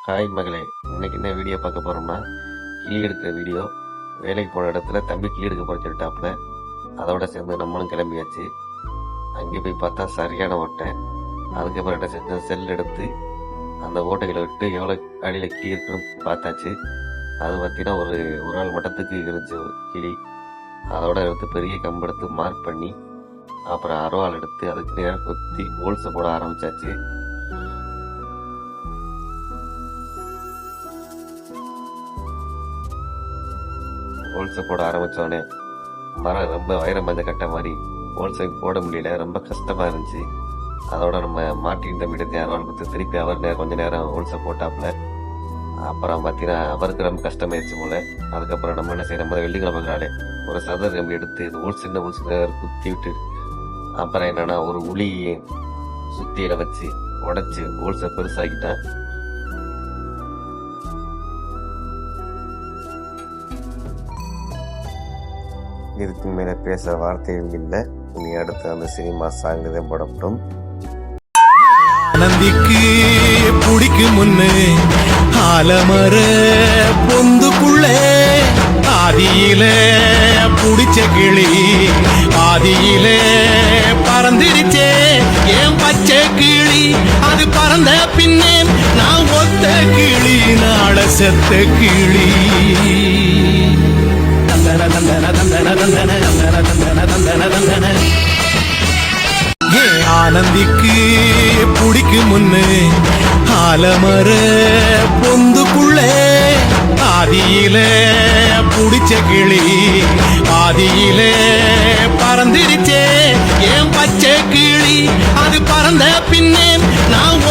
Hi மகளே, இன்னைக்கு என்ன வீடியோ பார்க்க போறோம்னா கிளி எடுக்கிற வீடியோ. வேலைக்கு போன இடத்துல தம்பி கிளி எடுக்க போற சொல்லிட்டாப்புல. அதோட சேர்ந்து நம்மளும் கிளம்பியாச்சு. அங்கே போய் பார்த்தா சரியான ஓட்டை. அதுக்கப்புறம் என்ன செஞ்சோம், செல் எடுத்து அந்த ஓட்டைகளை விட்டு எவ்வளோ அடியில் கிளி இருக்குன்னு பார்த்தாச்சு. அது பார்த்தீங்கன்னா ஒரு ஆள் மட்டத்துக்கு இருந்துச்சு கிளி. அதோட எடுத்து பெரிய கம்பு எடுத்து மார்க் பண்ணி அப்புறம் அருவாள் எடுத்து அதுக்கு நேரம் கொத்தி ஹோல்ஸை போட ஆரம்பிச்சாச்சு. ஹோல்ஸை போட ஆரம்பித்தோடனே மரம் ரொம்ப வைரம் மஞ்ச கட்ட மாதிரி ஹோல்ஸை போட முடியல, ரொம்ப கஷ்டமாக இருந்துச்சு. அதோட நம்ம மாட்டின் தம்பிட்டு அருவாள் கொடுத்து திருப்பி அவர் கொஞ்ச நேரம் ஹோல்ஸை போட்டாப்புல. அப்புறம் பார்த்தீங்கன்னா அவருக்கு ரொம்ப கஷ்டமாயிடுச்சு போல. அதுக்கப்புறம் நம்ம என்ன செய்யணும், வெள்ளிக்கிழமை காலை ஒரு சதுர கம்பி எடுத்து சின்ன ஹோல்ஸ் குத்தி விட்டு அப்புறம் என்னன்னா ஒரு உளி சுத்தியில வச்சு உடைச்சு ஹோல்ஸை பெருசாக்கிட்டேன். இதுக்கு மேல பேச வார்த்தைகள் இல்லை. இனி அடுத்து அந்த சினிமா சாங்குதே போடப்படும். நந்திக்கு புடிக்கு முன்னு ஆலமர பொந்துக்குள்ள ஆதியில புடிச்ச கிளி ஆதியில பறந்துருச்சே ஏன் பச்சை கிளி. அது பறந்த பின்னே நான் ஒத்த கிளி நாள செத்த கிளி. ஆனந்திக்கு புடிக்கு முன்னு ஆலமர பொந்துக்குள்ள ஆதியில புடிச்ச கிளி ஆதியில பறந்துருச்சே ஏன் பச்சை கிளி. அது பறந்த பின்னே நான்